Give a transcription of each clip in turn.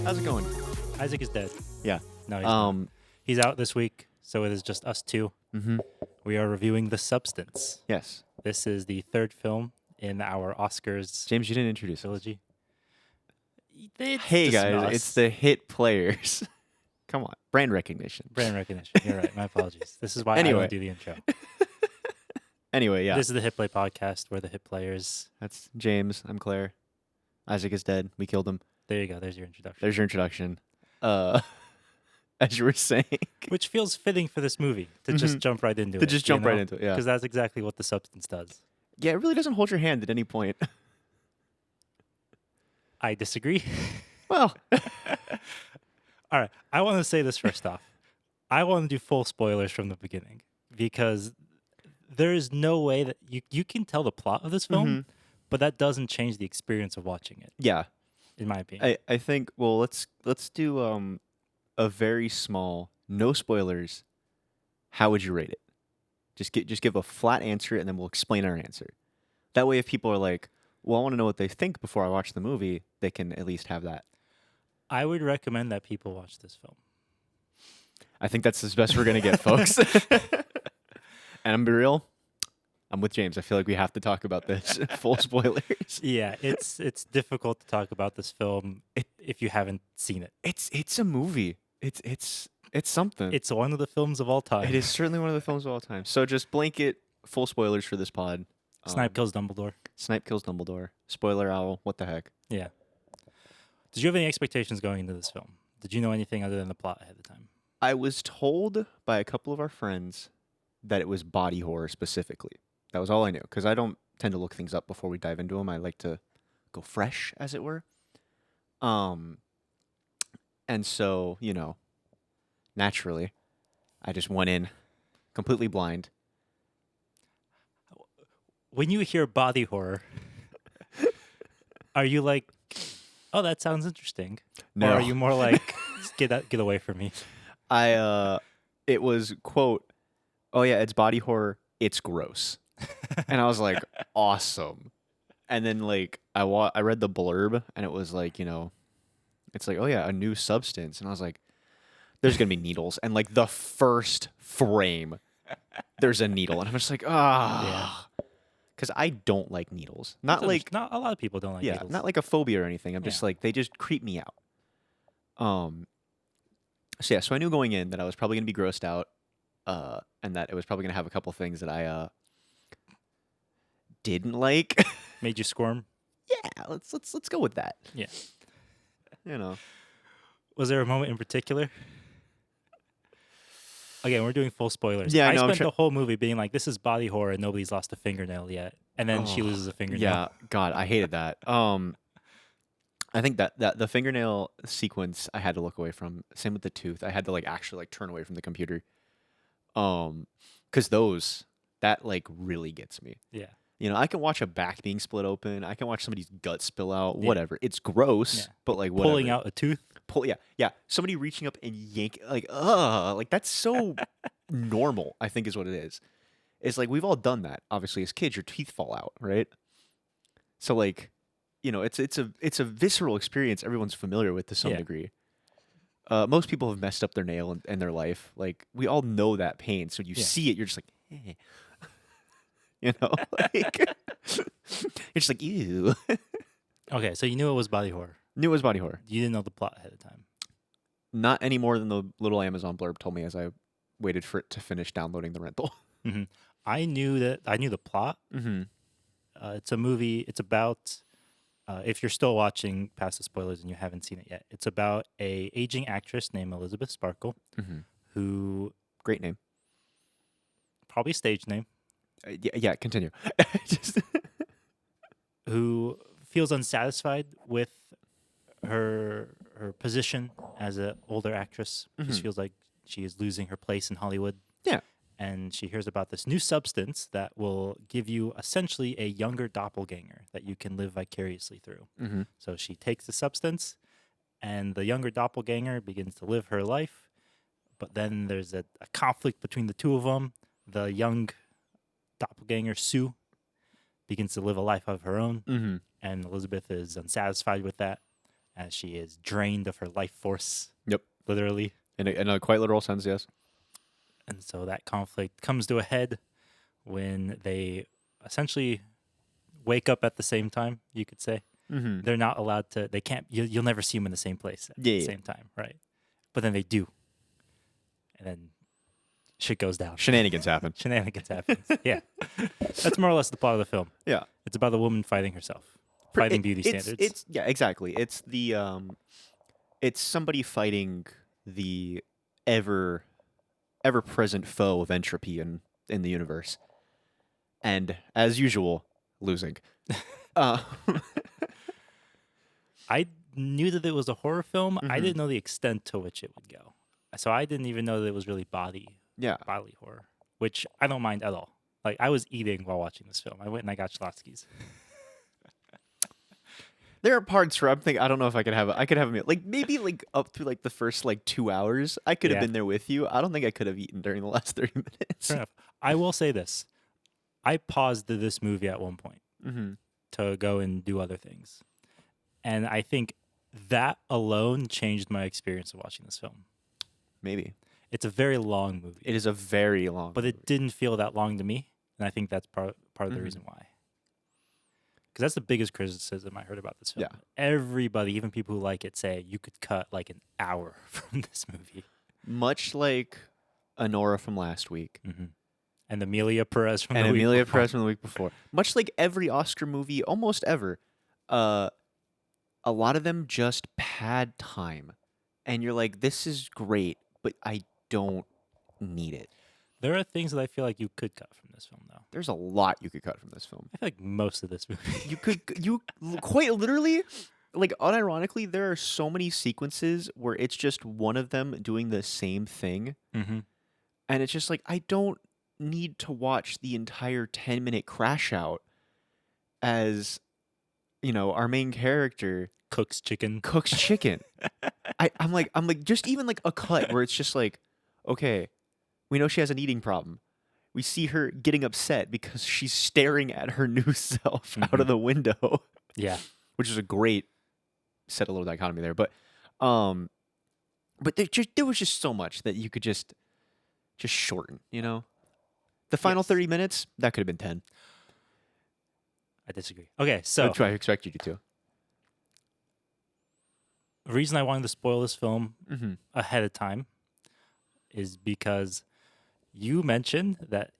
How's it going? Isaac is dead. Yeah. No, he's not. He's out this week, so it is just us two. Mm-hmm. We are reviewing The Substance. Yes. This is the third film in our Oscars James, you didn't introduce us. trilogy. It's Hey, just guys, us. it's the hit players. Come on. Brand recognition. brand recognition. You're right. My apologies. This is why I Anyway. don't do the intro. Anyway, yeah. This is the Hit Play podcast. We're the Hit Players. That's James. I'm Claire. Isaac is dead. We killed him. There you go. There's your introduction. There's your introduction. As you were saying. Which feels fitting for this movie to just jump right into it. To just jump right into it, yeah. Because that's exactly what The Substance does. Yeah, it really doesn't hold your hand at any point. I disagree. Well, All right. I want to say this first off. I want to do full spoilers from the beginning because there is no way that you can tell the plot of this film, but that doesn't change the experience of watching it, yeah. in my opinion. I think, well, let's do a very small, no spoilers. How would you rate it? Just give a flat answer, and then we'll explain our answer. That way, if people are like, well, I want to know what they think before I watch the movie, they can at least have that. I would recommend that people watch this film. I think that's as best we're going to get, folks. And I'm be real, I'm with James. I feel like we have to talk about this. Full spoilers. Yeah, it's difficult to talk about this film if you haven't seen it. It's a movie. It's something. It's one of the films of all time. It is certainly one of the films of all time. So just blanket full spoilers for this pod. Snipe kills Dumbledore. Snipe kills Dumbledore. Spoiler owl. What the heck? Yeah. Did you have any expectations going into this film? Did you know anything other than the plot ahead of time? I was told by a couple of our friends that it was body horror specifically. That was all I knew, because I don't tend to look things up before we dive into them. I like to go fresh, as it were. And so, naturally, I just went in completely blind. When you hear body horror, are you like, oh, that sounds interesting? No. Or are you more like, get away from me? It was, quote, oh yeah, it's body horror, it's gross. And I was like, awesome. And then like I read the blurb, and it was like, it's like, oh yeah, a new substance. And I was like, there's going to be needles. And like the first frame, there's a needle. And I'm just like, ah. Because I don't like needles. Not So like, not a lot of people don't like needles. not like a phobia or anything. I'm just like, they just creep me out. So I knew going in that I was probably going to be grossed out, and that it was probably going to have a couple things that I didn't like. Made you squirm? Yeah, let's go with that. Yeah. Was there a moment in particular? Again, we're doing full spoilers. Yeah, I no, spent the whole movie being like, this is body horror and nobody's lost a fingernail yet. And then she loses a fingernail. Yeah, God, I hated that. I think that the fingernail sequence I had to look away from. Same with the tooth. I had to actually turn away from the computer. Because that really gets me. Yeah. I can watch a back being split open. I can watch somebody's gut spill out. Whatever. It's gross, but whatever. Pulling out a tooth. Yeah. Somebody reaching up and yank, that's so normal, I think is what it is. It's like, we've all done that. Obviously, as kids, your teeth fall out, right? So it's a visceral experience everyone's familiar with to some degree. Most people have messed up their nail in their life. Like, we all know that pain. So you see it, you're just like, eh. You're just like, ew. Okay, so you knew it was body horror. Knew it was body horror. You didn't know the plot ahead of time. Not any more than the little Amazon blurb told me as I waited for it to finish downloading the rental. Mm-hmm. I knew the plot. Mm-hmm. It's a movie. It's about, if you're still watching past the spoilers and you haven't seen it yet, it's about a aging actress named Elizabeth Sparkle, who, Great name. probably stage name, Yeah, continue. who feels unsatisfied with her position as an older actress. She feels like she is losing her place in Hollywood. Yeah. And she hears about this new substance that will give you essentially a younger doppelganger that you can live vicariously through. Mm-hmm. So she takes the substance, and the younger doppelganger begins to live her life. But then there's a conflict between the two of them. The young doppelganger, Sue, begins to live a life of her own, Mm-hmm. and Elizabeth is unsatisfied with that. as she is drained of her life force, Yep. literally. In a quite literal sense, yes. And so that conflict comes to a head when they essentially wake up at the same time, you could say. Mm-hmm. They're not allowed to, they can't, you'll never see them in the same place at the Yeah. same time, right? But then they do. And then shit goes down. Shenanigans happen. Shenanigans happen. Yeah. That's more or less the plot of the film. Yeah. It's about the woman fighting herself, fighting beauty standards. It's yeah, exactly. It's the it's somebody fighting the ever present foe of entropy in the universe. And as usual, losing. uh I knew that it was a horror film. I Mhm. didn't know the extent to which it would go. So I didn't even know that it was really yeah. bodily horror, which I don't mind at all. Like I was eating while watching this film. I went and I got Schlotsky's. There are parts where I'm thinking I don't know if I could have a meal. Like maybe like up through like the first like 2 hours, I could have Yeah. been there with you. I don't think I could have eaten during the last 30 minutes. Fair enough. I will say this. I paused this movie at one point Mm-hmm. to go and do other things. And I think that alone changed my experience of watching this film. Maybe. It's a very long movie, It is a very long but it didn't feel that long to me. And I think that's part of the Mhm. reason why. Because that's the biggest criticism I heard about this film. Yeah. Everybody, even people who like it, say you could cut like an hour from this movie. much like Honora from last week. Mm-hmm. And Amelia Perez from And the week Amelia before. Perez from the week before. Much like every Oscar movie, almost ever, a lot of them just pad time. And you're like, this is great, but I don't need it. There are things that I feel like you could cut from this film, though. There's a lot you could cut from this film. I feel like most of this movie. You quite literally, like unironically, there are so many sequences where it's just one of them doing the same thing. Mm-hmm. And it's just like, I don't need to watch the entire 10-minute crash out as, our main character Cook's chicken. cooks chicken. I'm like, just even like a cut where it's just like, okay, we know she has an eating problem. We see her getting upset because she's staring at her new self out of the window, Yeah. which is a great set a little dichotomy there. But there was just so much that you could just shorten, The final Yes. 30 minutes, that could have been 10. I disagree. Okay, so That's what I expect you to. the reason I wanted to spoil this film Mm-hmm. ahead of time is because you mentioned that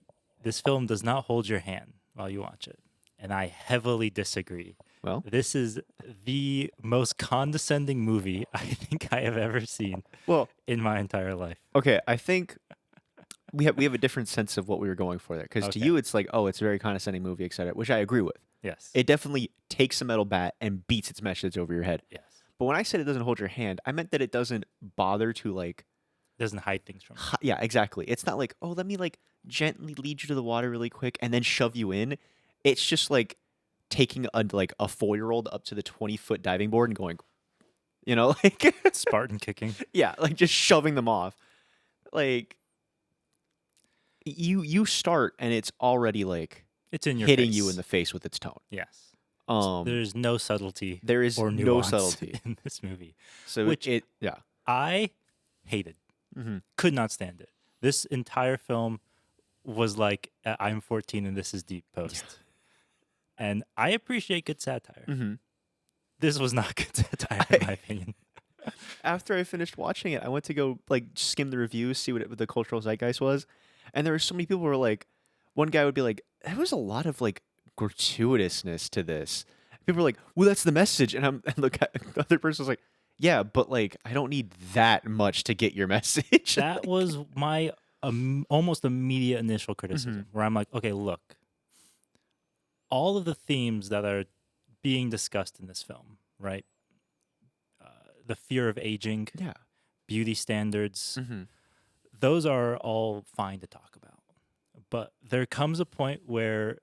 this film does not hold your hand while you watch it. And I heavily disagree. Well, This is the most condescending movie I think I have ever seen well, in my entire life. okay. I think we have a different sense of what we were going for there. Because to Okay. you, it's like, oh, it's a very condescending movie, etc., which I agree with. Yes. It definitely takes a metal bat and beats its message over your head. yes. But when I said it doesn't hold your hand, I meant that it doesn't bother to like, Doesn't hide things from you. yeah, exactly. It's not like, oh, let me like gently lead you to the water really quick and then shove you in. It's just like taking a 4-year-old up to the 20-foot diving board and going, like Spartan kicking. yeah, like just shoving them off. Like you start and it's already like It's in your hitting face. you in the face with its tone. Yes. There's There's no subtlety there is or no nuance subtlety. in this movie. So Which- yeah. I hated. Mhm. Could not stand it. This entire film was like I'm 14 and this is deep post. And I appreciate good satire. Mm-hmm. This was not good satire in my opinion. After I finished watching it, I went to go like skim the reviews, see what the cultural zeitgeist was, and there were so many people who were like, one guy would be like, there was a lot of like gratuitousness to this. People were like, well, that's the message, and the other person was like, yeah, but like I don't need that much to get your message. That was my almost immediate initial criticism where I'm like, okay, look, all of the themes that are being discussed in this film, right? The fear of aging, yeah. beauty standards, Mm-hmm. those are all fine to talk about. But there comes a point where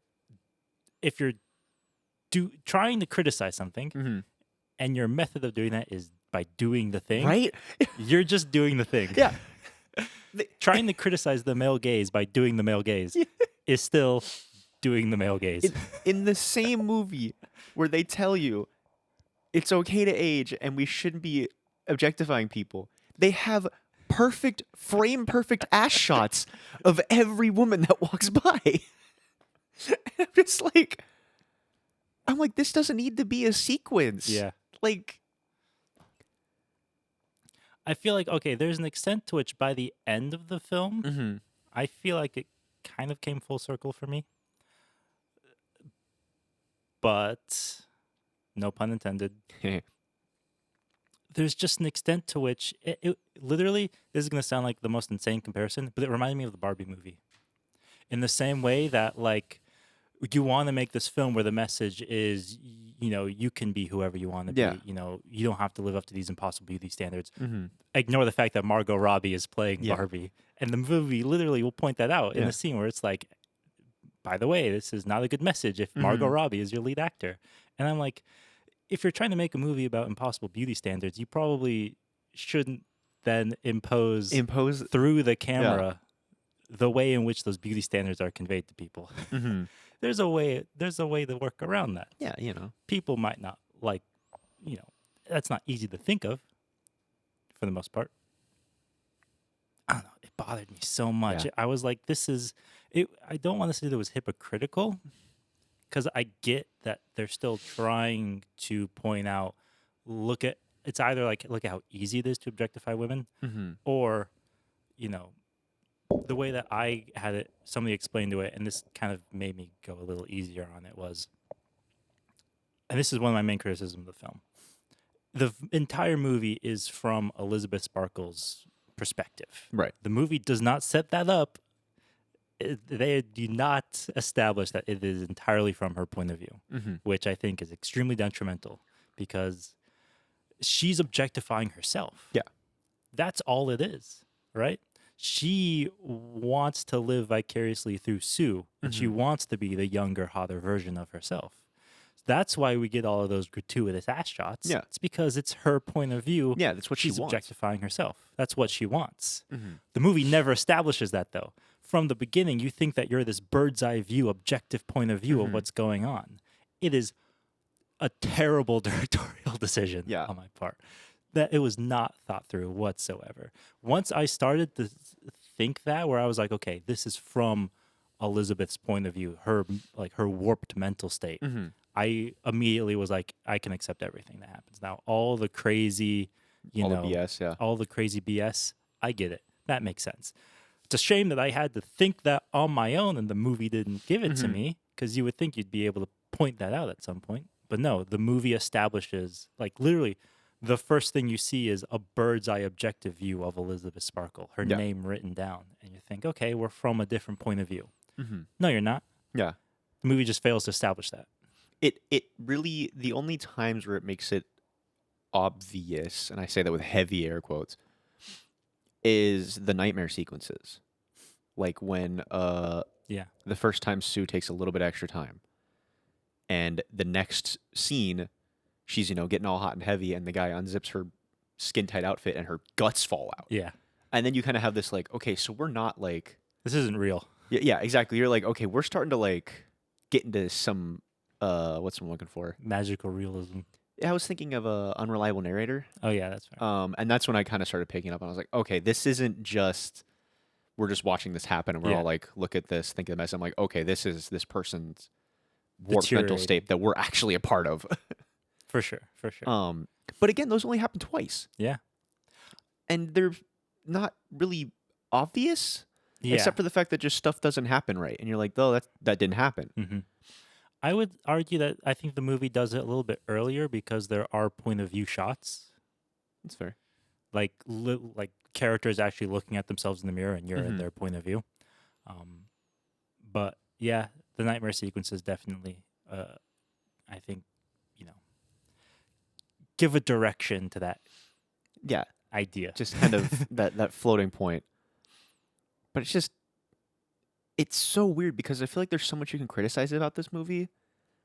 if you're trying to criticize something Mm-hmm. and your method of doing that is by doing the thing, Right? you're just doing the thing. Yeah. Trying to criticize the male gaze by doing the male gaze is still doing the male gaze. In the same movie where they tell you it's okay to age and we shouldn't be objectifying people. They have perfect ass shots of every woman that walks by. And I'm like, this doesn't need to be a sequence. Yeah. Like, I feel like, okay, there's an extent to which by the end of the film, I feel like it kind of came full circle for me. But, no pun intended, there's just an extent to which it literally, this is going to sound like the most insane comparison, but it reminded me of the Barbie movie. In the same way that, like, you want to make this film where the message is, you know, you can be whoever you want to Yeah. be. You know, you don't have to live up to these impossible beauty standards. Mm-hmm. Ignore the fact that Margot Robbie is playing Yeah. Barbie. And the movie literally will point that out in Yeah. the scene where it's like, by the way, this is not a good message if Margot Robbie is your lead actor. And I'm like, if you're trying to make a movie about impossible beauty standards, you probably shouldn't then impose through the camera the way in which those beauty standards are conveyed to people. Mm-hmm. There's a way to work around that. Yeah, you know. People might not like, you know, that's not easy to think of for the most part. I don't know. It bothered me so much. Yeah. I was like, this is it. I don't want to say that it was hypocritical because I get that they're still trying to point out, it's either like, look at how easy it is to objectify women, or, you know, the way that I had it, somebody explained to it, and this kind of made me go a little easier on it was, and this is one of my main criticisms of the film. The entire movie is from Elizabeth Sparkle's perspective. Right. The movie does not set that up. They do not establish that it is entirely from her point of view, which I think is extremely detrimental because she's objectifying herself. Yeah. That's all it is, right? She wants to live vicariously through Sue, and she wants to be the younger, hotter version of herself. That's why we get all of those gratuitous ass shots. Yeah. It's because it's her point of view. Yeah, that's what she's she wants. objectifying herself. That's what she wants. The movie never establishes that, though. From the beginning, you think that you're this bird's eye view, objective point of view of what's going on. It is a terrible directorial decision on my part. That it was not thought through whatsoever. Once I started to think that, where I was like, okay, this is from Elizabeth's point of view, her warped mental state. I immediately was like, I can accept everything that happens. Now, all the crazy, all the BS, all the crazy BS, I get it. That makes sense. It's a shame that I had to think that on my own and the movie didn't give it to me, because you would think you'd be able to point that out at some point. But no, the movie establishes, like, literally, the first thing you see is a bird's eye objective view of Elizabeth Sparkle, her name written down. And you think, okay, we're from a different point of view. No, you're not. Yeah. The movie just fails to establish that. It really, the only times where it makes it obvious, and I say that with heavy air quotes, is the nightmare sequences. Like when the first time Sue takes a little bit extra time. And the next scene, she's, getting all hot and heavy, and the guy unzips her skin tight outfit and her guts fall out. Yeah. And then you kind of have this like, okay, so we're not like, this isn't real. Yeah, exactly. You're like, okay, we're starting to like get into some what's I'm looking for? Magical realism. Yeah, I was thinking of a unreliable narrator. Oh yeah, that's right. And that's when I kind of started picking up, and I was like, okay, this isn't just we're just watching this happen, and we're all like, look at this, think of the mess. I'm like, okay, this is this person's warped mental state that we're actually a part of. For sure. But again, those only happen twice. Yeah. And they're not really obvious, except for the fact that just stuff doesn't happen right, and you're like, oh, that didn't happen. I would argue that I think the movie does it a little bit earlier because there are point of view shots. That's fair. Like characters actually looking at themselves in the mirror, and you're in their point of view. But yeah, the nightmare sequences definitely, I think, give a direction to that. Yeah. Idea. Just kind of that floating point. But it's so weird because I feel like there's so much you can criticize about this movie.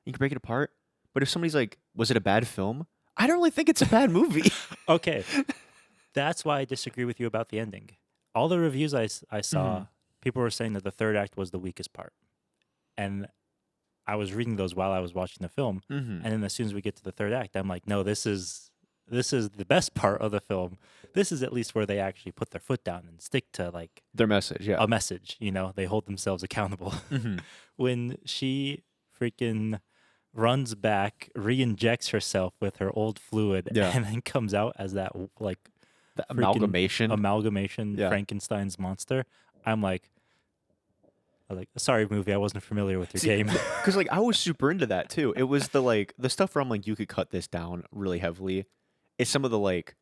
You can break it apart. But if somebody's like, was it a bad film? I don't really think it's a bad movie. Okay. That's why I disagree with you about the ending. All the reviews I saw, people were saying that the third act was the weakest part. And I was reading those while I was watching the film, Mm-hmm. and then as soon as we get to the third act, I'm like, no, this is the best part of the film. This is at least where they actually put their foot down and stick to like Their message, yeah. a message. You know, they hold themselves accountable. Mm-hmm. When she freaking runs back, re-injects herself with her old fluid, Yeah. and then comes out as that like The freaking amalgamation. Yeah. Frankenstein's monster. I'm like, sorry, movie, I wasn't familiar with your game. Because like I was super into that too. It was the stuff where I'm like, you could cut this down really heavily. It's some of the like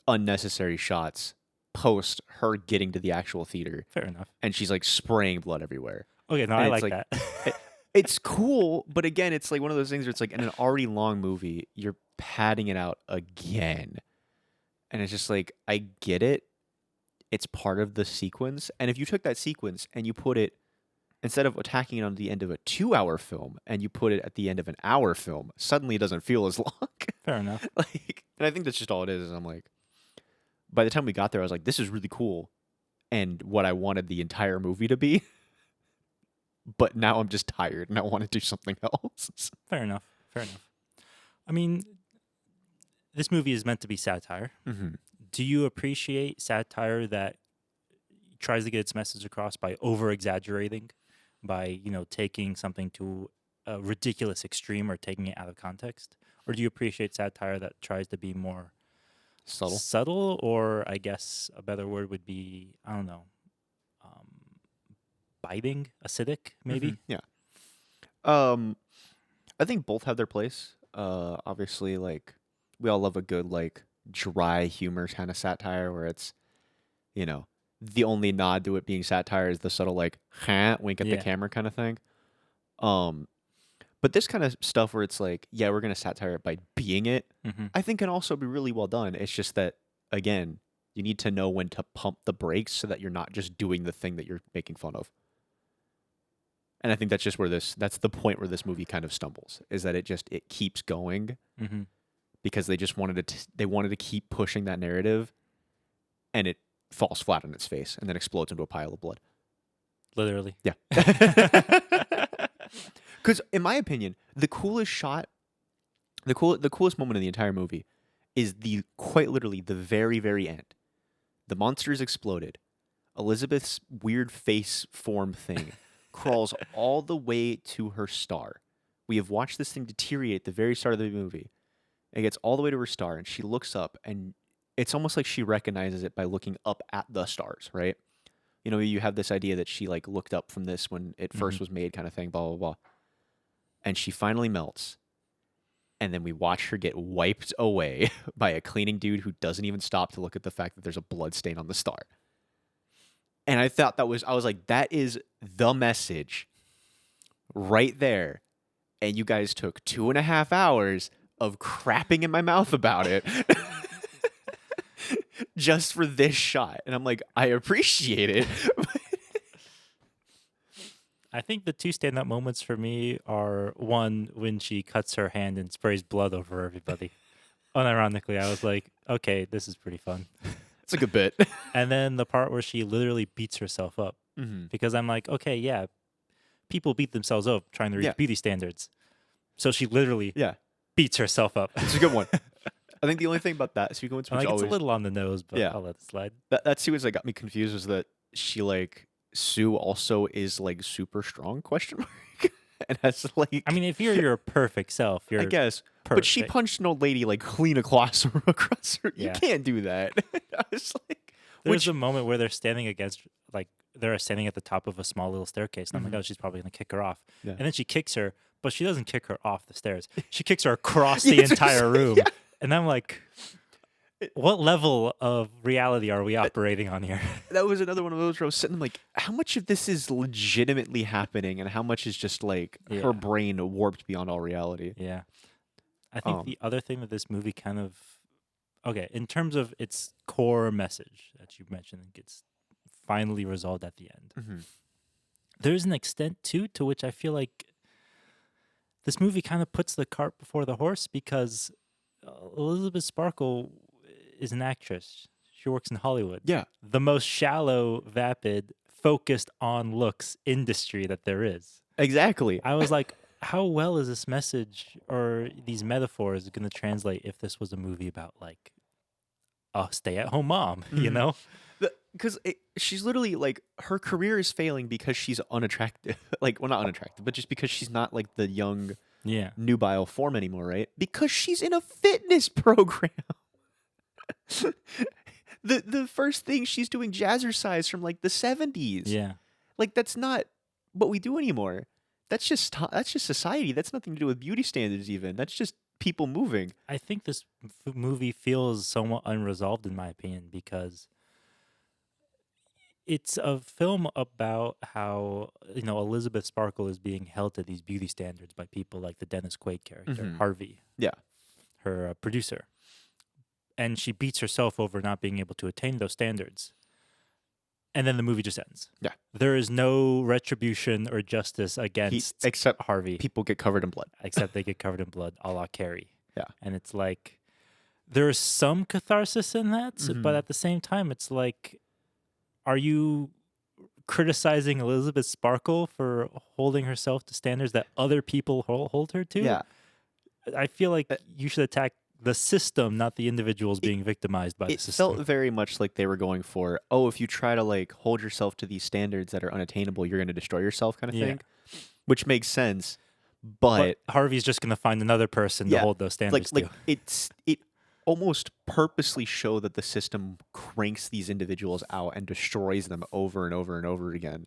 unnecessary shots post her getting to the actual theater, Fair enough. and she's like spraying blood everywhere. Okay, no, And I it's like like- that. It's cool, but again, it's like one of those things where it's like in an already long movie, you're padding it out again. And it's just like, I get it. It's part of the sequence. And if you took that sequence and you put it, instead of attacking it on the end of a 2-hour film, and you put it at the end of an hour film, suddenly it doesn't feel as long. Fair enough. Like, and I think that's just all it is. I'm like, by the time we got there, I was like, this is really cool. And what I wanted the entire movie to be. But now I'm just tired and I want to do something else. Fair enough. Fair enough. I mean, this movie is meant to be satire. Mm-hmm. Do you appreciate satire that tries to get its message across by over exaggerating, by taking something to a ridiculous extreme or taking it out of context? Or do you appreciate satire that tries to be more Subtle. or I guess a better word would be, I don't know, biting, acidic, maybe? Mhm, yeah. I think both have their place. Obviously, like we all love a good like dry humor kind of satire where it's, the only nod to it being satire is the subtle like wink at the Yeah. camera kind of thing. But this kind of stuff where it's like, yeah, we're gonna satire it by being it, Mm-hmm. I think can also be really well done. It's just that again, you need to know when to pump the brakes so that you're not just doing the thing that you're making fun of. And I think that's just that's the point where this movie kind of stumbles, is that it keeps going Mm-hmm. because they just they wanted to keep pushing that narrative, and it falls flat on its face and then explodes into a pile of blood. Literally. Yeah. Because in my opinion, the coolest shot, the coolest moment in the entire movie is quite literally the very, very end. The monster's exploded. Elizabeth's weird face form thing crawls all the way to her star. We have watched this thing deteriorate at the very start of the movie. It gets all the way to her star, and she looks up, and it's almost like she recognizes it by looking up at the stars, right? You have this idea that she like looked up from this when it first was made, kind of thing, blah, blah, blah. And she finally melts. And then we watch her get wiped away by a cleaning dude who doesn't even stop to look at the fact that there's a blood stain on the star. And I thought I was like, that is the message right there. And you guys took 2.5 hours of crapping in my mouth about it just for this shot. And I'm like, I appreciate it. I think the two stand-up moments for me are one when she cuts her hand and sprays blood over everybody. Unironically, I was like, okay, this is pretty fun. It's a good bit. And then the part where she literally beats herself up. Mm-hmm. Because I'm like, okay, yeah, people beat themselves up trying to reach Yeah. beauty standards. So she literally Yeah, beats herself up. it's a good one. I think the only thing about that sequence, I'm which like, it's always a little on the nose, but Yeah. I'll let it slide. that sequence that got me confused was that she like Sue also is like super strong ? And that's like I mean, if you're your perfect self, you're I guess, perfect. but she punched an old lady like clean across her. You Yeah. can't do that. I was like, There's a moment where they're standing against, like, they're standing at the top of a small little staircase. And I'm Mhm. like, oh, she's probably going to kick her off. Yeah. And then she kicks her, but she doesn't kick her off the stairs. She kicks her across Yeah, the that's what I'm entire saying, room. yeah. And I'm like, what level of reality are we operating on here? that was another one of those where I was sitting like, how much of this is legitimately happening, and how much is just like Yeah. her brain warped beyond all reality? Yeah. I think the other thing that this movie kind of, okay, in terms of its core message that you mentioned, gets finally resolved at the end. Mm-hmm. There's an extent too to which I feel like this movie kind of puts the cart before the horse, because Elizabeth Sparkle is an actress. She works in Hollywood. Yeah, The most shallow, vapid, focused on looks industry that there is. exactly. I was like, how well is this message or these metaphors going to translate if this was a movie about like a stay-at-home mom, you Mhm. know? Because she's literally like her career is failing because she's unattractive. Like, well, not unattractive, but just because she's not like the young Yeah. nubile form anymore, right? Because she's in a fitness program. The first thing she's doing jazzercise from like the 70s. Yeah. Like that's not what we do anymore. That's just society. That's nothing to do with beauty standards even. That's just people moving. I think this movie feels somewhat unresolved in my opinion because it's a film about how Elizabeth Sparkle is being held to these beauty standards by people like the Dennis Quaid character, Mhm. Harvey, Yeah. her producer, and she beats herself over not being able to attain those standards. And then the movie just ends. Yeah. There is no retribution or justice He against except Harvey, people get covered in blood. except they get covered in blood, a la Carrie. Yeah. And it's like there's some catharsis in that, but Mhm. at the same time, it's like, are you criticizing Elizabeth Sparkle for holding herself to standards that other people hold her to? Yeah. I feel like Uh, you should attack the system, not the individuals It being victimized by the it felt system. very much like they were going for, oh, if you try to like hold yourself to these standards that are unattainable, you're going to destroy yourself kind of Yeah. thing, which makes sense. But But Harvey's just going to find another person to yeah, hold those standards to. it almost purposely show that the system cranks these individuals out and destroys them over and over and over again.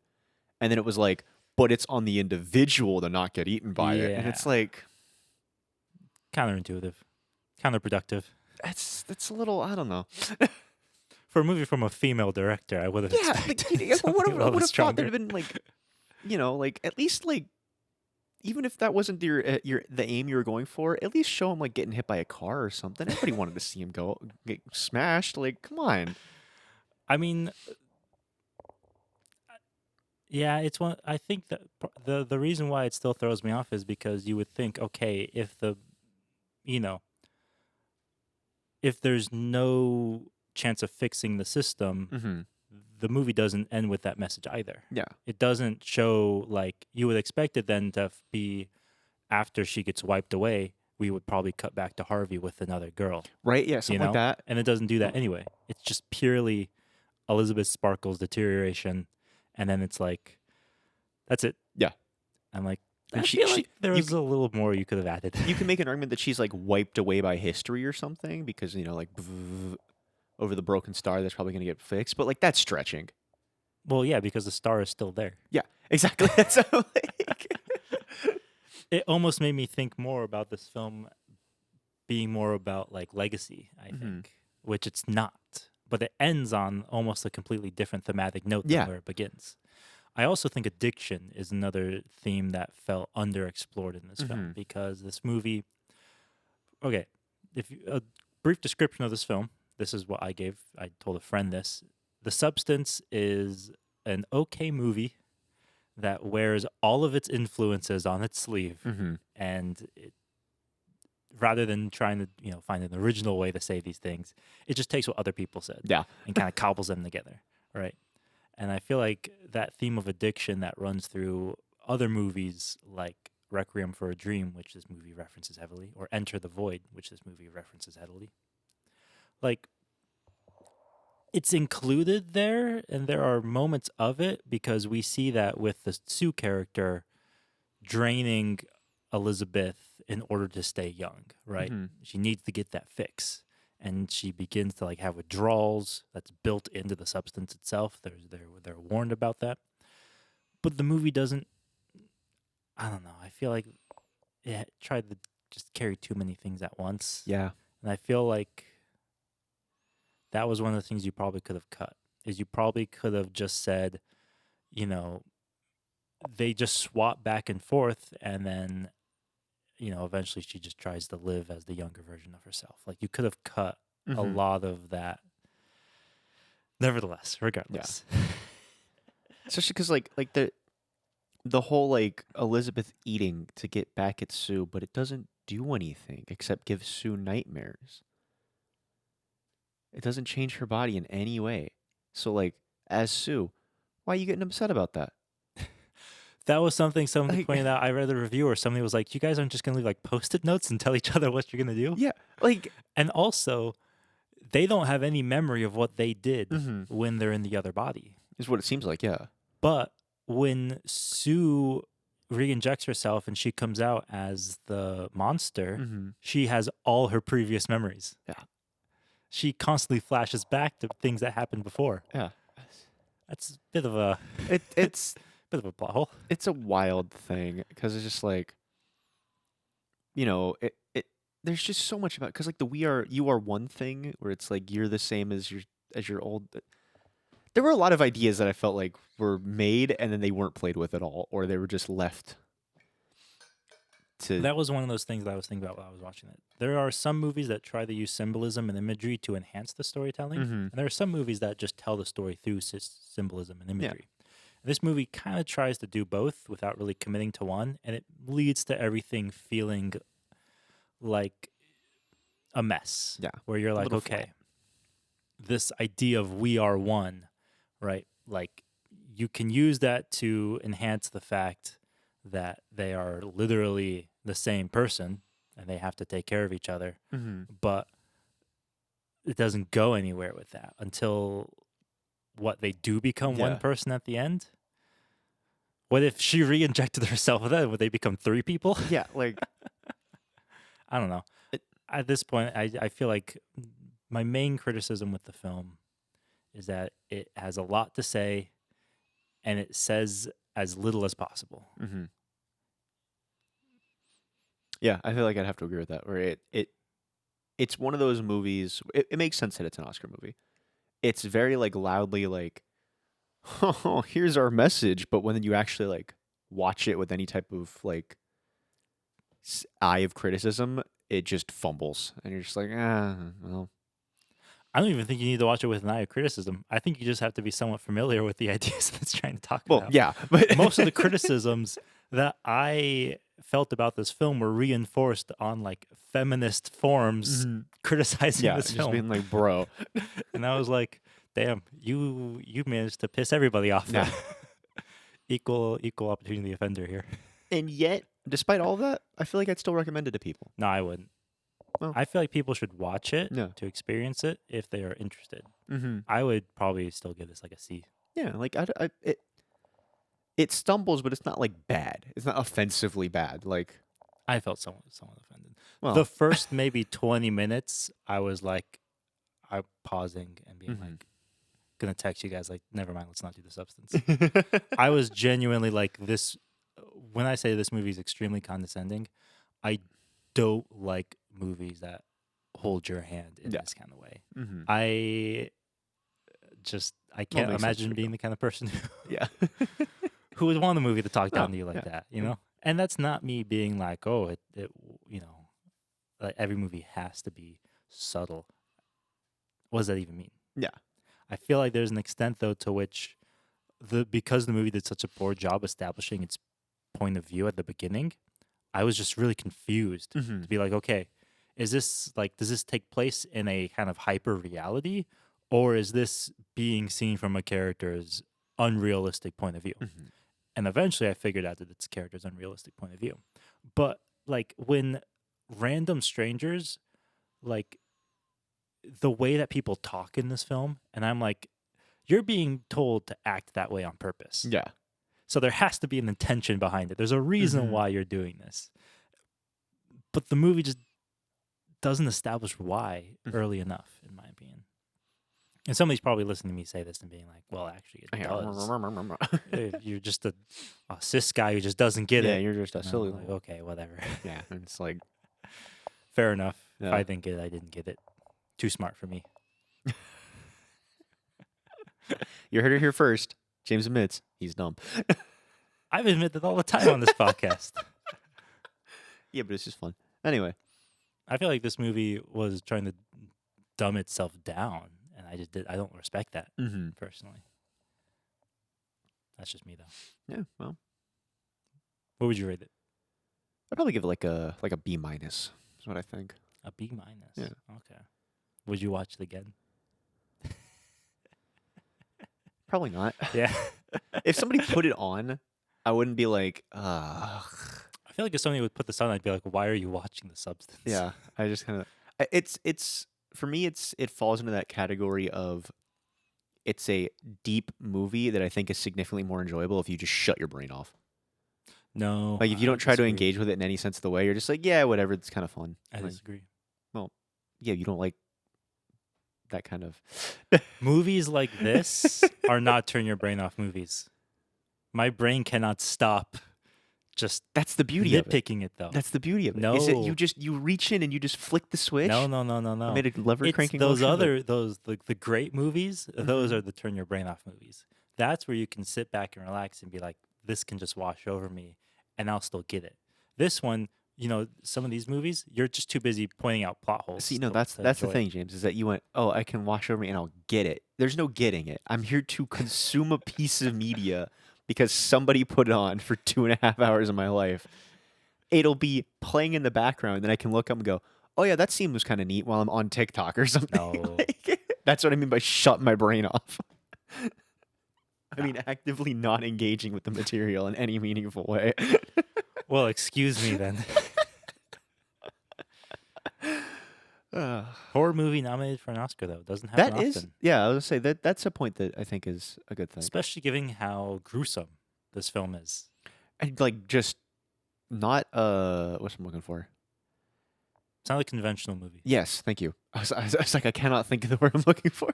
And then it was like, but it's on the individual to not get eaten by it. And Yeah. it's like Counterintuitive, counterproductive. that's a little, I don't know. For a movie from a female director, I would have Yeah, expected like, I something would a have little thought stronger. there'd have been like, like at least like even if that wasn't your the aim you were going for, at least show him like getting hit by a car or something. Everybody wanted to see him get smashed. Like, come on. I mean, yeah, it's one. I think that the reason why it still throws me off is because you would think, okay, if you know, if there's no chance of fixing the system, Mm-hmm. the movie doesn't end with that message either. Yeah. It doesn't show like you would expect it then to be after she gets wiped away. We would probably cut back to Harvey with another girl, Right. Yeah. you Something like know, that. and it doesn't do that anyway. It's just purely Elizabeth Sparkle's deterioration, and then it's like, that's it. Yeah. I'm like, And I she- feel she- like there you was a little more you could have added. You can make an argument that she's like wiped away by history or something because like over the broken star that's probably going to get fixed. But like that's stretching. Well, yeah, because the star is still there. Yeah. Exactly. That's like, It almost made me think more about this film being more about like legacy, I Mhm. think, which it's not. But it ends on almost a completely different thematic note Yeah. than where it begins. I also think addiction is another theme that felt underexplored in this film Mhm. because this movie. Okay, if you, a brief description of this film, this is what I gave. I told a friend this. The Substance is an okay movie that wears all of its influences on its sleeve, Mhm. and rather than trying to find an original way to say these things, it just takes what other people said Yeah. and kind of cobbles them together, right? And I feel like that theme of addiction that runs through other movies like Requiem for a Dream, which this movie references heavily, or Enter the Void, which this movie references heavily. Like, it's included there, and there are moments of it because we see that with the Sue character draining Elizabeth in order to stay young, right? Mhm. She needs to get that fix. And she begins to like have withdrawals that's built into the substance itself. They're warned about that. But the movie doesn't, I don't know. I feel like it tried to just carry too many things at once. Yeah. And I feel like that was one of the things you probably could have cut. Is you probably could have just said, they just swap back and forth, and then eventually she just tries to live as the younger version of herself. Like you could have cut a Mhm. lot of that. Nevertheless, regardless. Especially because like the whole like Elizabeth eating to get back at Sue, but it doesn't do anything except give Sue nightmares. It doesn't change her body in any way. So like as Sue, why are you getting upset about that? That was something somebody Like- pointed out. I read a review where somebody was like, "You guys aren't just gonna leave like post-it notes and tell each other what you're gonna do." Yeah, like And also, they don't have any memory of what they did Mhm. when they're in the other body. is what it seems like. Yeah. But when Sue re-injects herself and she comes out as the monster, Mm-hmm. she has all her previous memories. Yeah. She constantly flashes back to things that happened before. Yeah. That's a bit of a It's bit of a plot hole. it's a wild thing because it's just like, you know, there's just so much about because like the you are one thing where it's like you're the same as your old. There were a lot of ideas that I felt like were made and then they weren't played with at all, or they were just left to. That was one of those things that I was thinking about while I was watching it. There are some movies that try to use symbolism and imagery to enhance the storytelling, Mhm. and there are some movies that just tell the story through symbolism and imagery. And this movie kind of tries to do both without really committing to one, and it leads to everything feeling like a mess. Yeah, where you're like, little okay, flat. this idea of we are one, right? Like you can use that to enhance the fact that they are literally the same person and they have to take care of each other, Mm-hmm. but it doesn't go anywhere with that until what they do become Yeah. one person at the end. What if she re-injected herself then? Would they become three people? Yeah, like I don't know. At this point, I feel like my main criticism with the film is that it has a lot to say and it says as little as possible. mm-hmm. Yeah, I feel like I'd have to agree with that. Where it's one of those movies. It makes sense that it's an Oscar movie. It's very like loudly like, oh, here's our message. But when you actually like watch it with any type of like eye of criticism, it just fumbles, and you're just like, well, I don't even think you need to watch it with an eye of criticism. I think you just have to be somewhat familiar with the ideas that it's trying to talk well, about. yeah. But Most of the criticisms that I felt about this film were reinforced on like feminist forums Mhm. criticizing yeah, this just film. being like, bro, And I was like, damn, you managed to piss everybody off. Yeah. equal opportunity offender here. and yet, despite all that, I feel like I'd still recommend it to people. No, I wouldn't. Well. I feel like people should watch it Yeah. to experience it if they are interested. Mm-hmm. I would probably still give this like a C. Yeah, like it stumbles, but it's not like bad. It's not offensively bad. Like, I felt somewhat offended. well, The first maybe 20 minutes, I was like, I'm pausing and being Mhm. like, gonna text you guys like, never mind, let's not do the substance. I was genuinely like this. When I say this movie is extremely condescending, I don't like movies that hold your hand in Yeah. this kind of way. mm-hmm. I can't makes sense imagine for being the kind of person yeah, who would want a movie to talk down No, to you like yeah. that, you know? And that's not me being like, oh, it like every movie has to be subtle. What does that even mean? Yeah. I feel like there's an extent though to which because the movie did such a poor job establishing its point of view at the beginning, I was just really confused mm-hmm. to be like, okay, is this like, does this take place in a kind of hyper reality, or is this being seen from a character's unrealistic point of view? Mm-hmm. And eventually I figured out that it's a character's unrealistic point of view. But like when random strangers, like the way that people talk in this film, and I'm like, you're being told to act that way on purpose. Yeah, So there has to be an intention behind it. There's a reason Mhm. why you're doing this. But the movie just doesn't establish why Mhm. early enough, in my opinion. And somebody's probably listening to me say this and being like, well, actually, it does. You're just a cis guy who just doesn't get yeah, it. you're just a And I'm silly. like, little- okay, whatever. Yeah, and it's like, Fair enough. If Yeah. I didn't get it, I didn't get it. Too smart for me. you heard it here first. James admits he's dumb. I've admitted that all the time on this podcast. Yeah, but it's just fun. Anyway, I feel like this movie was trying to dumb itself down, and I don't respect that mm-hmm. personally. That's just me though. Yeah, well, What would you rate it? I'd probably give it like a B minus. Is what I think. A B minus. Yeah. Okay. Would you watch it again? Probably not. Yeah. If somebody put it on I wouldn't be like, ugh. I feel like if somebody would put this on, I'd be like, why are you watching The Substance? Yeah, I just kind of it's for me it falls into that category of it's a deep movie that I think is significantly more enjoyable if you just shut your brain off. No, Like if you I don't try to disagree. engage with it in any sense of the way, you're just like, yeah, whatever, it's kind of fun. I Like, disagree. well, yeah, you don't like that kind of Movies like this are not turn your brain off movies. My brain cannot stop just That's the beauty of it. nitpicking it though. That's the beauty of it. Is it No. you reach in and you just flick the switch? No. I made a lever It's cranking those motion, but- other the great movies. Those Mhm. are the turn your brain off movies. That's where you can sit back and relax and be like, this can just wash over me, and I'll still get it. This one, some of these movies, you're just too busy pointing out plot holes. See, no, to that's the enjoy it. thing, James, is that you went, oh, I can wash over me and I'll get it. There's no getting it. I'm here to consume a piece of media because somebody put it on for 2.5 hours of my life. It'll be playing in the background, and then I can look up and go, oh yeah, that scene was kind of neat while I'm on TikTok or something. No. Like, that's what I mean by shutting my brain off. I mean, actively not engaging with the material in any meaningful way. Well, excuse me then. Horror movie nominated for an Oscar though doesn't happen That is, often, yeah, I was gonna say that's a point that I think is a good thing. especially given how gruesome this film is. And like just not what's I'm looking for. It's not a conventional movie. Yes, thank you. I was like, I cannot think of the word I'm looking for.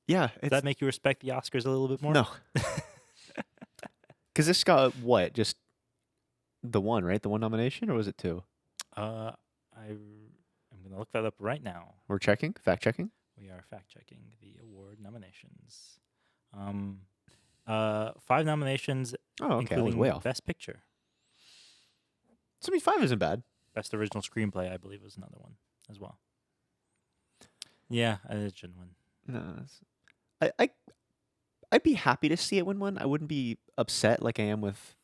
Yeah, Does it's that make you respect the Oscars a little bit more? no, because this got what? Just the one, right? The one nomination, or was it two? I'm gonna look that up right now. We're checking, fact checking. We are fact checking the award nominations. 5 nominations, Oh, okay, I was including way off. Best Picture, 75 isn't bad. Best Original Screenplay. I believe was another one as well. Yeah, it should win. No, I'd be happy to see it win one. I wouldn't be upset like I am with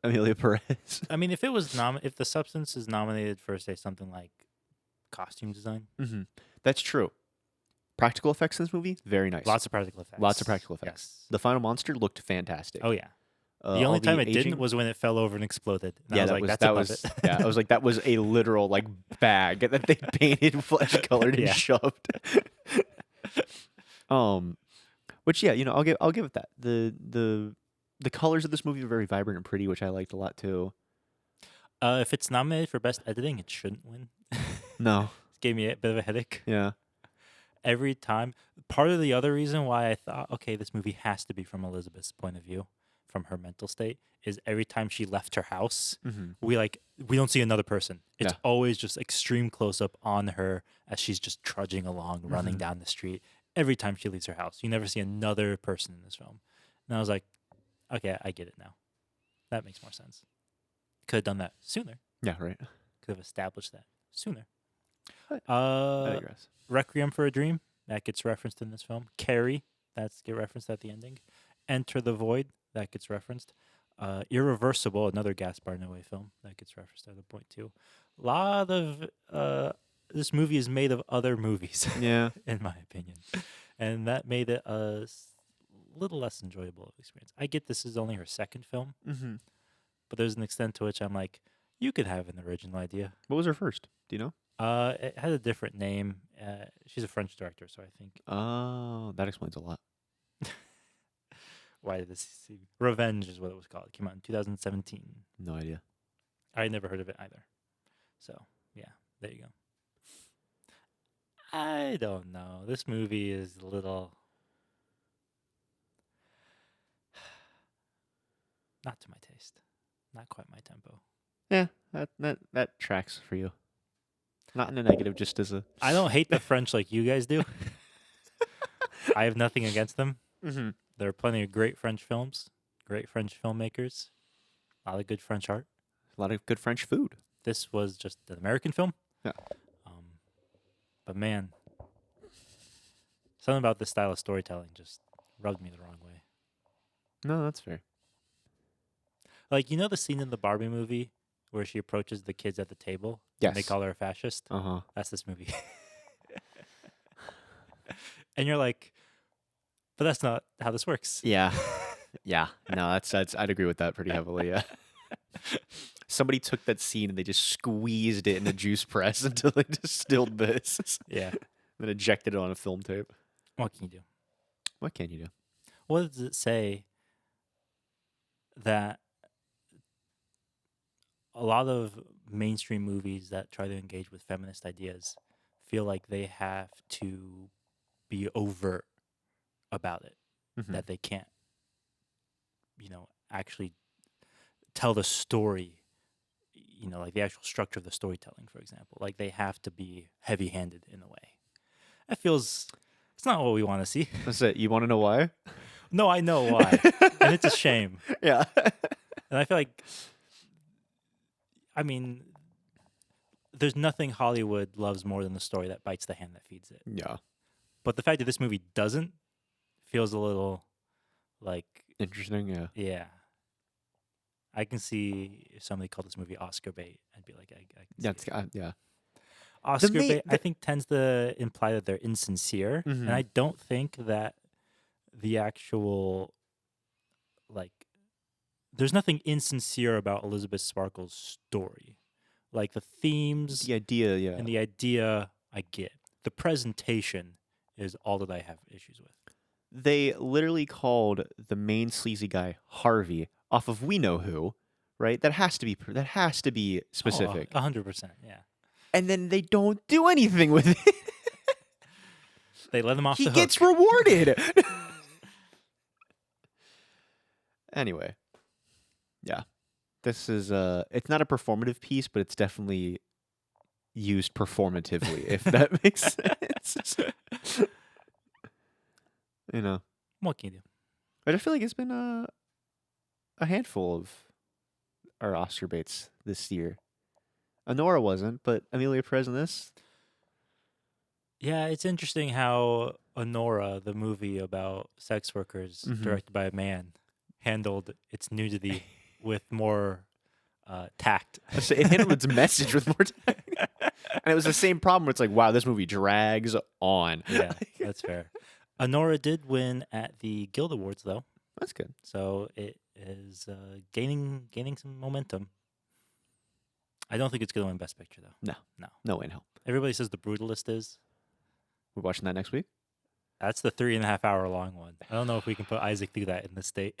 Amelia Perez. I mean, if it was if The Substance is nominated for say something like costume design, Mm-hmm. That's true. Practical effects in this movie, very nice. lots of practical effects. Lots of practical effects. Yes. The final monster looked fantastic. Oh yeah. The all only time it aging- didn't was when it fell over and exploded. And I yeah, was like, that's that above was it. yeah. I was like, that was a literal like bag that they painted flesh colored and Yeah. shoved. Which yeah, I'll give it that. The colors of this movie are very vibrant and pretty, which I liked a lot too. If it's nominated for best editing, it shouldn't win. No, It gave me a bit of a headache yeah, every time. Part of the other reason why I thought, okay, this movie has to be from Elizabeth's point of view, from her mental state, is every time she left her house, mm-hmm. we don't see another person. It's Yeah. always just extreme close up on her as she's just trudging along, running Mhm. down the street. Every time she leaves her house, you never see another person in this film. And I was like, okay, I get it now. That makes more sense. Could have done that sooner. Yeah, right. Could have established that sooner. I digress. Requiem for a Dream, that gets referenced in this film. Carrie, that's get referenced at the ending. Enter the Void, that gets referenced. Irreversible, another Gaspar Noé film, that gets referenced at a point too. A lot of this movie is made of other movies, Yeah, in my opinion, and that made it a little less enjoyable of experience. I get this is only her second film, mm-hmm. but there's an extent to which I'm like, you could have an original idea. What was her first? Do you know? It had a different name. She's a French director, so I think. Oh, that explains a lot. Why did this? Revenge is what it was called. It came out in 2017. No idea. I had never heard of it either. So yeah, there you go. I don't know. This movie is a little not to my taste. Not quite my tempo. Yeah, that tracks for you. Not in a negative, just as a. I don't hate the French like you guys do. I have nothing against them. Mm-hmm. There are plenty of great French films, great French filmmakers, a lot of good French art. A lot of good French food. This was just an American film. Yeah. But man, something about this style of storytelling just rubbed me the wrong way. No, that's fair. Like, you know the scene in the Barbie movie where she approaches the kids at the table and they Yes. call her a fascist? Uh huh. That's this movie. And you're like, but that's not how this works. Yeah. Yeah, no, that's I'd agree with that pretty heavily. Yeah, somebody took that scene and they just squeezed it in a juice press until they distilled this, Yeah. then ejected it on a film tape. What can you do? What can you do? What does it say that a lot of mainstream movies that try to engage with feminist ideas feel like they have to be overt about it, Mhm. that they can't, actually tell the story, like the actual structure of the storytelling, for example. Like they have to be heavy handed in a way. That feels, it's not what we want to see. That's it. You want to know why? No, I know why. And it's a shame. Yeah. And I feel like, I mean, there's nothing Hollywood loves more than the story that bites the hand that feeds it. Yeah. But the fact that this movie doesn't feels a little like, Interesting. Yeah. yeah. I can see if somebody called this movie Oscar bait, I'd be like, I can see Yeah. it. It's, yeah. Oscar main- bait, I think, tends to imply that they're insincere. Mhm. And I don't think that the actual, like, there's nothing insincere about Elizabeth Sparkle's story. Like, the themes The idea. Yeah. and the idea, I get. The presentation is all that I have issues with. They literally called the main sleazy guy Harvey off of We Know Who, right? That has to be specific. 100%, yeah. And then they don't do anything with it. They let him off He the hook. gets rewarded. Anyway, yeah, this is it's not a performative piece, but it's definitely used performatively, if that makes sense. You know, What can you do? but I feel like it's been a handful of our Oscar baits this year. Honora wasn't, but Amelia Perez in this. Yeah, it's interesting how Honora, the movie about sex workers Mhm. directed by a man, handled its nudity with more tact. It handled its message with more time. And it was the same problem where it's like, wow, this movie drags on. Yeah, that's fair. Honora did win at the Guild Awards, though, That's good. so it is gaining some momentum. I don't think it's going to win Best Picture, though. No way in hell. Everybody says The Brutalist is. We're watching that next week. That's the 3.5 hour long one. I don't know if we can put Isaac through that in this state.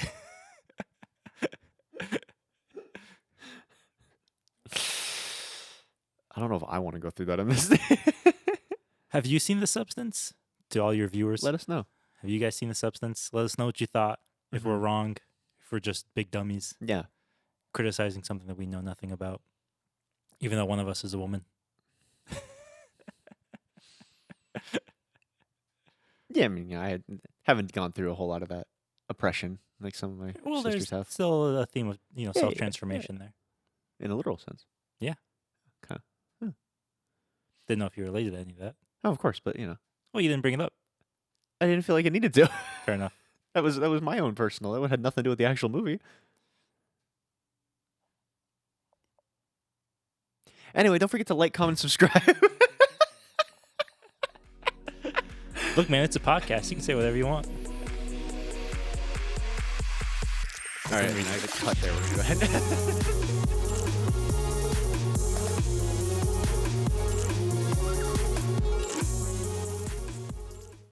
I don't know if I want to go through that in this. Have you seen The Substance? To all your viewers, Let us know. have you guys seen The Substance? Let us know what you thought. If we're wrong, if we're just big dummies Yeah. criticizing something that we know nothing about, even though one of us is a woman. Yeah, I mean, I haven't gone through a whole lot of that oppression like some of my Well, sisters there's have, still a theme of yeah, self-transformation there. in a literal sense. Didn't know if you related to any of that. Oh, of course, but Well, you didn't bring it up. I didn't feel like I needed to. Fair enough. That was my own personal. That had nothing to do with the actual movie. Anyway, don't forget to like, comment, subscribe. Look, man, it's a podcast. You can say whatever you want. All right, I mean, I cut there. We're good.